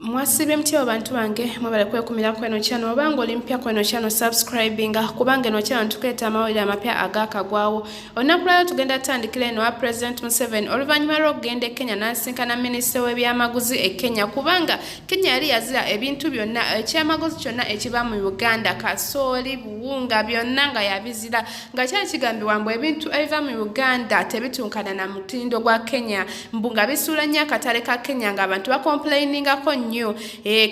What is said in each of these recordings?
Mwasibe mtya abantu bange mwebale kwekumira kweno channel obango olimpya kweno channel subscribinga kubange no channel tukuleta amawulire amapya agakagwawo onakulayo tugenda tandikira eno wa President Museveni oluvannyuma lw'okugenda Kenya n'asinkana minisita w'ebyamaguzi e Kenya kubanga Kenya yali yazira ebintu byonna ekyamaguzi kyonna ekiva mu Uganda kasooli buwunga byonna nga yabizira nga kyali kigambibwa mbu ebintu ebiva mu Uganda tebitunkana na mutindo gwa Kenya mbunga bisuula nnyo akatale ka Kenya nga abantu bakomplainingako nnyo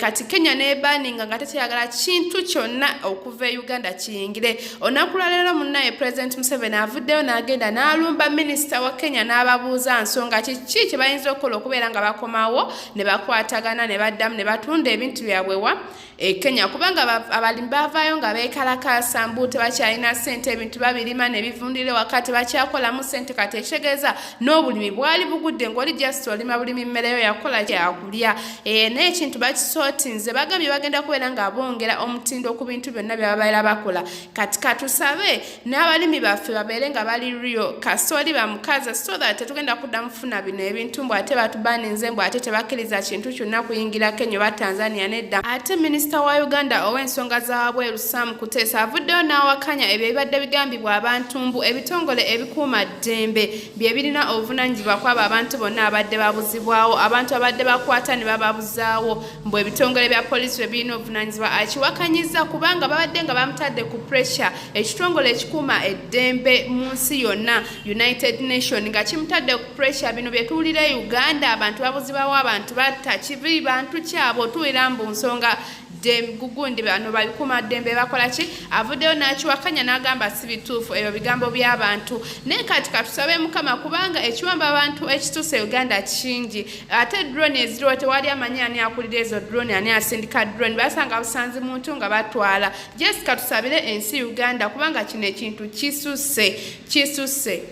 kati Kenya nebaninga nga teteyagala kintu kyonna okuva e Uganda kiyingire onakula leero munnaye President Museveni avuddeyo n'agenda n'alumba minisita wa Kenya n'ababuuza nsonga kiki kye bayinza okukola okubeera nga bakomawo ne bakwatagana ne baddamu ne batunda ebintu byabwe wa Kenya kubanga abalimi bavaayo nga beekalakaasa mbu tebakyalina ssente ebintu babirima ne bivundire wakati bakyakolamu ssente kati ekitegeeza n'obulimi bwali bugudde ng'oli just olima bulimi mmereyo yakola kyakulya n'ekintu bakisootinze bagambye bagenda kubeera nga bongera omutindo ku bintu byonna bye babeera bakola kati katusabe n'abalimi baffe babeere nga bali rio kasooli bamukaza so that tetugenda kuddamu kufuna bino ebintu mbw ate batubaninze mbw ate tebakkiriza kintu kyonna kuyingira Kenya oba Tanzania nedda ate minisita wa Uganda ow'ensonga z'abweru Sam Kuteesa avuddeyo n'awakanya ebyo ebibadde bigambibwa abantu mbu ebitongole ebikuuma ddembe bye birina obuvunaanyizibwa kwabo abantu bonna abadde babuzibwawo abantu abadde bakwata ne bababuzaawo mbu ebitongole bya poliisi bye birina obuvunaanyizibwa akiwakanyiza kubanga babadde nga bamutadde ku pressure ekitongole ekikuuma eddembe mu nsi yonna United Nation nga kimutadde ku pressure bino bye tuwulira e Uganda abantu babuzibwawo abantu batta kibi bantu kyabo tuwulira mbu nsonga gugundi bano babikuuma ddembe bakola ki avuddeyo n'akiwakanya n'agamba si bituufu ebyo bigambo by'abantu naye kati katusabe Mukama kubanga ekiwamba abantu ekituuse Uganda kingi ate drone eziriwo tewali amanyi ani akulira ezo drone ani asindika drone basanga busanzi muntu nga batwala just katusabire ensi Uganda kubanga kino ekintu kisusse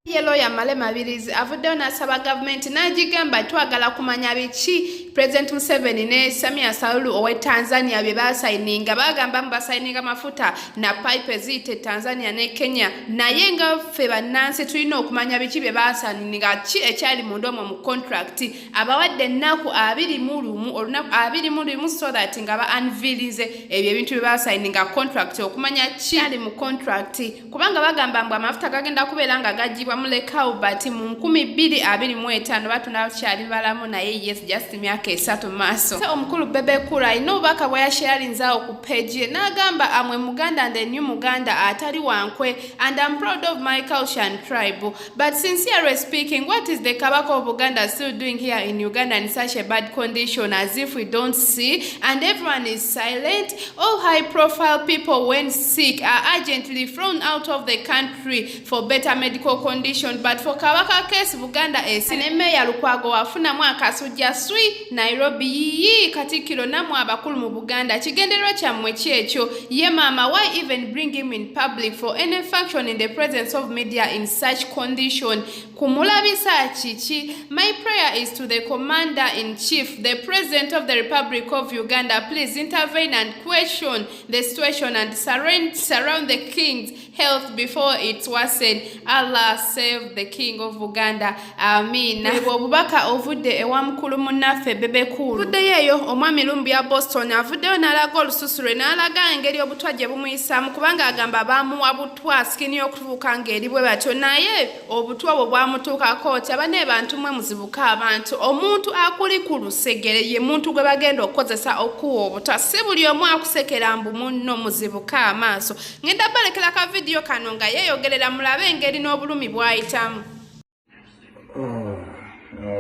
Yellow ya Malema Birizi avuddeyo n'asaba gavumenti n'agigamba twagala kumanya biki President Museveni ne Samia Suluhu owe Tanzania bye basayininga bagamba basayininga mafuta na pipe eziyite Tanzania ne Kenya naye nga ffe bannansi tulina okumanya biki bye basayininga ki ekyali mu ndomo mu contract abawadde ennaku 21 so that nga ba unveilize ebyo ebintu bye basayininga contract okumanya ki ali mu contract kubanga bagamba mbu amafuta gagenda kubeera nga gajibwa mulekao bati mu 2025 batunda kyali balamu naye yes just myaka 3 maso so omukulu Bebe Cool alina obubaka bwe yasharinzaawo ku page n'agamba amwe Muganda and the new Muganda atali wankwe and I'm proud of my culture and tribe but sincerely speaking what is the Kabaka of Uganda still doing here in Uganda in such a bad condition as if we don't see and everyone is silent all high profile people when sick are urgently thrown out of the country for better medical condition but for Kabaka case Buganda esineme ya Lukwago wafuna mwaka sujja swi Nairobi yi Katikiro namwe abakulu mu Buganda kigenderwa kyammwe kyekyo ye mama why even bring him in public for any function in the presence of media in such condition kumulabisa kiki my prayer is to the commander in chief the president of the Republic of Uganda please intervene and question the situation and surround the king's health before it's worsened Allah save the king of Uganda amen obubaka ovudde ewa mukulu munnaffe Bebe Cool vuddeyo omwami Lumbi ya Boston avuddeyo n'alaga olususule n'alaga engeri obutwa gye bumuyisaamu kubanga agamba bamuwa butwa sikini y'okutuuka ng'eri bwe batyo naye obutwa bwe bwamutuukako ti abane bantu mwe muzibuka abantu omuntu akuli ku lusegere ye muntu gwe bagenda okukozesa okuwa obutwa si buli omu akusekera mbu munno muzibuka amaaso ngenda balekera ka vidiyo kano nga yeeyogerera mulabe engeri n'obulumi bwayitamu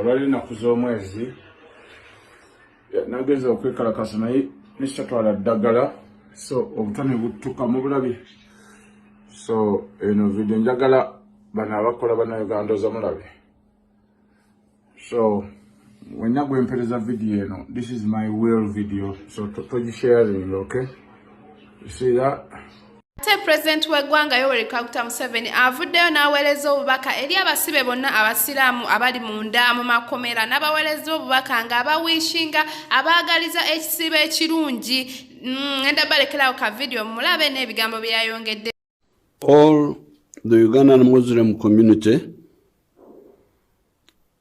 lwali nnaku z'omwezi nageza okwekalakasa naye nekitatwala ddagala so obutwa ne buttuka mu bulabi so eno vidiyo njagala bano abakola bannayuganda oza mulabe so wenna gwempereza vidiyo eno this is my real video so togisharing okay you see that President w'eggwanga Yoweri Kaguta Museveni avuddeyo n'aweereza obubaka eri abasibe bonna abasiraamu abali munda mu makomera n'abaweereza obubaka nga abawishinga abaagaliza ekisibo ekirungi ngenda balekerawo ka video mulabe n'ebigambo bye yayongedde. All the Ugandan Muslim community,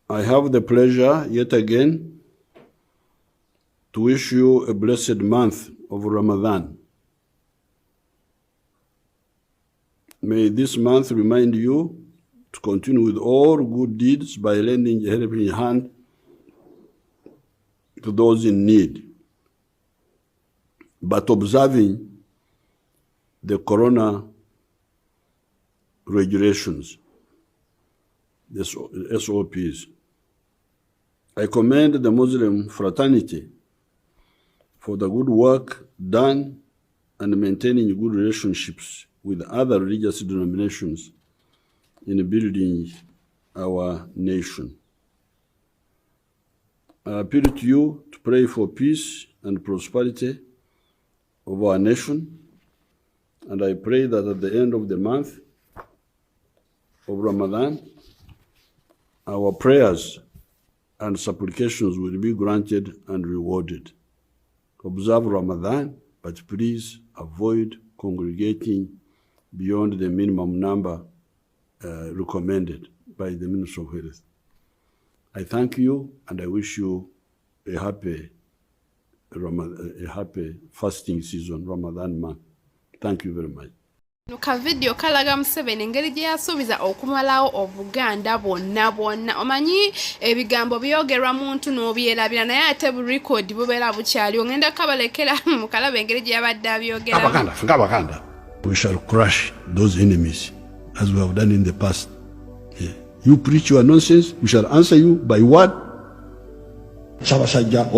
I have the pleasure yet again to wish you a blessed month of Ramadan. May this month remind you to continue with all good deeds by lending a helping hand to those in need, but observing the corona regulations, the SOPs. I commend the Muslim fraternity for the good work done and maintaining good relationships with other religious denominations in building our nation. I appeal to you to pray for peace and prosperity of our nation, and I pray that at the end of the month of Ramadan, our prayers and supplications will be granted and rewarded. Observe Ramadan, but please avoid congregating beyond the minimum number recommended by the Ministry of Health. I thank you and I wish you a happy fasting season, Ramadan month. Thank you very much. Nuka video kalaga Museveni engeri gye yasuubiza okumalawo Obuganda bonna. Omanyi ebigambo byogerwa muntu n'obyerabira naye ate bu record bubeera bukyali. Ogenda kabalekera mukalaba engeri gye yabadde abyogera. Abaganda. We shall crush those enemies as we have done in the past. Yeah. You preach your nonsense, we shall answer you by what? Sabasajja.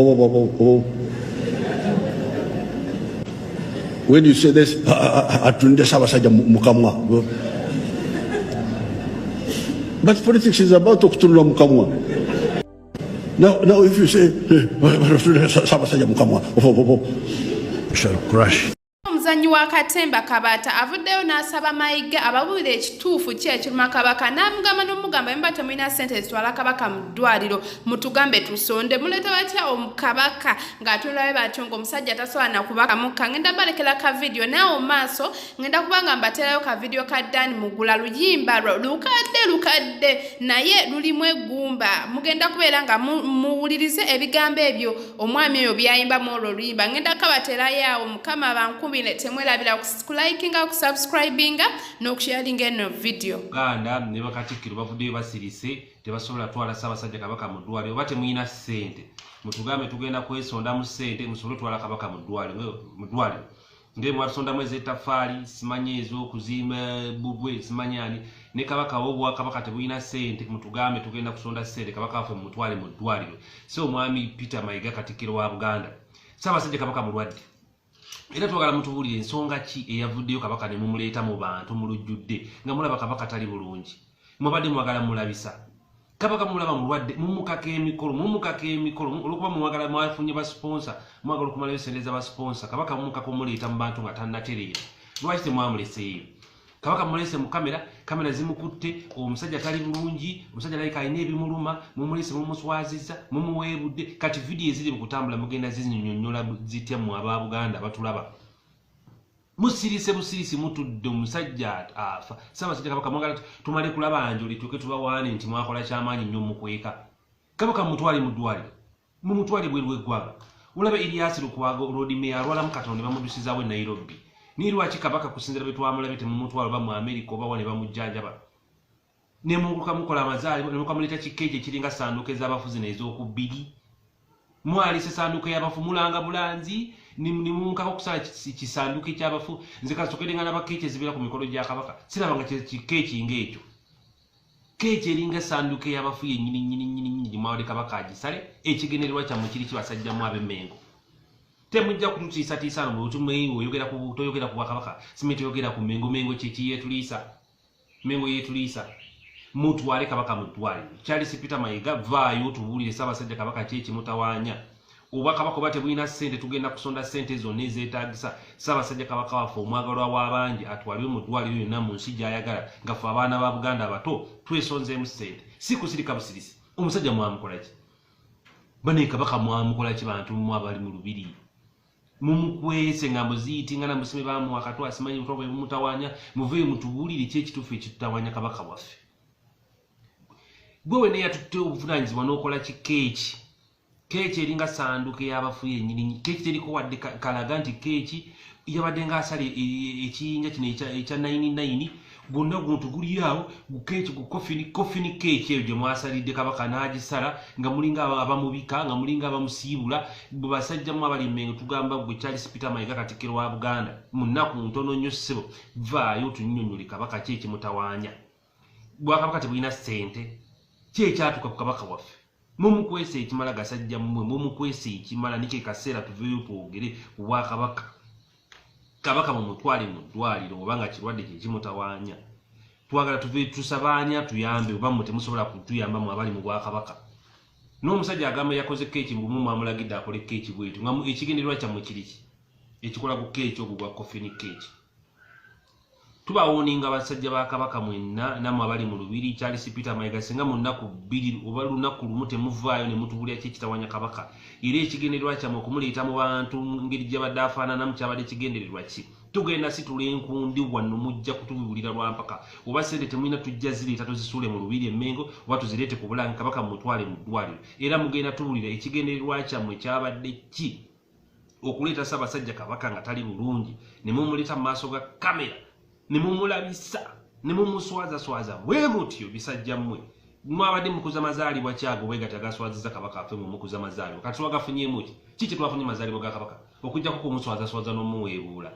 When you say this, atunde Sabasajja mukamwa. But politics is about okutunula mukamwa. Now if you say Sabasajja mukamwa, we shall crush. Omuzannyi wa Katemba Kabata avuddeyo n'asaba Mayiga ababuulira ekituufu ki ekiruma Kabaka n'amugamba n'omugamba emba temulina ssente ezitwala Kabaka mu ddwaliro mutugambe tusonde muleeta batya Kabaka ng'atunulayo batyo ng'omusajja tasobola na kubaka mukka. Ngenda balekera ka video naawe maaso ngenda kubanga mbateerayo ka video ka Dani Mugula luyimba lukadde naye lulimu eggumba mugenda kubeera nga muwulirize ebigambo ebyo omwami oyo byayimbamu olwo luyimba. Ngenda kabateerayo awo Mukama bankubi temwerabira kulikinga kusubscribinga n'okusharinga eno video. Uganda ne bakatikkiro bavuddeyo basirise tebasobola twala Ssaabasajja Kabaka mu ddwaliro oba temuyina ssente mutugambe tugenda kwesonda mu ssente musobole twala Kabaka mu ddwaliro ngeri mwatusondamu ez'ettafaali simanyi ez'okuzimba bubwe simanyani ne Kabaka obwa Kabaka tebuyina ssente mutugambe tugenda kusonda ssente Kabaka waffe mutwale mu ddwaliro. So omwami Peter Mayiga Katikkiro wa Buganda Ssaabasajja Kabaka mulwadde era twagala mutubuulire ensonga ki eyavuddeyo Kabaka ne mumuleeta mu bantu mu lujjudde nga mulaba Kabaka tali bulungi mubadde mwagala mulabisa Kabaka mulaba mulwadde mumukaka emikolo olwokuba mwagala mwafunye ba sponsor mwagala okumalayo ssente za ba sponsor Kabaka mumukaka omuleeta mu bantu nga tannatereera lwaki temwamuleseeyo Kabaka mulese mu kamera zimukutte omusajja tali bulungi omusajja alika alina ebimuluma mumulese mumuswaziza mumuweebudde kati video eziri mukutambula mugenda zinyonnyola zitya mu aba Buganda batulaba busirisi mutudde omusajja afa Ssaabasajja Kabaka mwagala tumale kulaba njoli tuke tubawaane nti mwakola kyamaanyi nnyo mukweka Kabaka mutwale mu ddwaliro mumutwale bweru eggwanga olaba Elias Lukwago Road Mayor alwala mu Katonda ne bamudusizaawo e Nairobi. Ni lwaki Kabaka kusinzira bwe twamulabe temumutwala oba mu America oba wane bamujjanjaba ne munguluka mukola amazaali ne mukamuleta kikeje kiringa sanduke z'abafuzi n'ez'okubbiri mwali se sanduke y'abafu mulanga bulanzi ni munkako kusala kisanduke ky'abafu nze kasokerenga n'abakeeke zibira ku mikolo gya Kabaka sirabanga kikeeki ng'ekyo keeki eringa sanduke y'abafu yennyini mwali Kabaka agisale ekigenererwa kyammwe kiri kibasajjamu ab'Emmengo temujja kututiisatiisa no toyogera ku Kabaka sime toyogera ku Mengo yetuliisa Mengo yetuliisa mutwale Kabaka mu ddwaliro. Charles Peter Mayiga vaayo tubuulire Ssaabasajja Kabaka ki mutawaanya oba Kabaka oba tebulina ssente tugenda kusonda ssente zonna ezeetaagisa Ssaabasajja Kabaka waffe omwagalwa w'abangi atwalibwe mu ddwaliro yonna mu nsi gy'ayagala nga ffe abaana ba Buganda abato twesonzeemu ssente si kusirika busirisi. Omusajja mwamukola ki? Bane Kabaka mwamukola ki bantu mu abali mu lubiri mumukwese nga muziyitinga na musime bamu akatwa asimanyi mutobwe mutawanya muveyo mutubuulire ki ekituufu ekitutawanya Kabaka waffe. Gwe ne yatutte obuvunanyizibwa n'okola kikeeki keeki eringa sanduke y'abafu yennyini keeki teriko wadde kalaga nti keeki yabadde ng'asala ekiyinja kino ekya 99 gwonna guntu guli awo keeki kofini keeki eyo gye mwasalidde kabaka n'agisala nga mulinga abamubika nga mulinga abamusiibula bwe basajjamu abali Mmengo tugamba gwe Charles Peter Mayiga Katikkiro wa Buganda mu nnaku ntono nnyo ssebo vaayo tunnyonnyole kabaka ki ekimutawaanya bwakabaka tebulina ssente ki ekyatuuka ku kabaka waffe mumukwesa ekimala gasajja mmwe mumukwesa ekimala nike kaseera tuveeyo twogere obwakabaka kabaka mumutwale mu ddwaliro obanga kirwadde kye kimutawaanya twagala tuve tusabaanya tuyambe oba mmwe temusobola kutuyamba mu abali mu bwakabaka n'omusajja agamba yakoze keeki mbumu mwamulagidde akole keeki bwetu nga ekigendererwa kyammwe kiriki ekikola ku keeki ogwo gwa kofini keeki tubawooninga abasajja ba kabaka mwenna nammwe abali mu lubiri Charles Peter Mayiga singa mu nnaku 2 oba lunaku lumu temuvaayo ne mutubulira ki ekitawaanya kabaka era ekigendererwa kyammwe okumuleeta mu bantu ngeri gye badde afaananamu kyabadde kigendererwa ki tugenda situla enkundi wano mujja kutubulira lwampaka oba sente temulina tujja zireeta tuzisuule mu lubiri e Mmengo oba tuzireete ku Bulange kabaka mutwale mu ddwaliro era mugenda tubulira ekigendererwa kyammwe kyabadde ki okuleeta Ssaabasajja kabaka nga tali bulungi ne mumuleeta mu maaso ga kamera ne mumulabisa ne mumuswaza bwe mutyo bisajja mmwe mwabadde mukuza mazaalibwa kyago bwe gatagaswaziza kabaka afe mu mukuza mazaalibwa kati wagafunyeemu ki kiki twafunye mazaalibwa ga kabaka okujja ku kumuswaza n'omuweebuula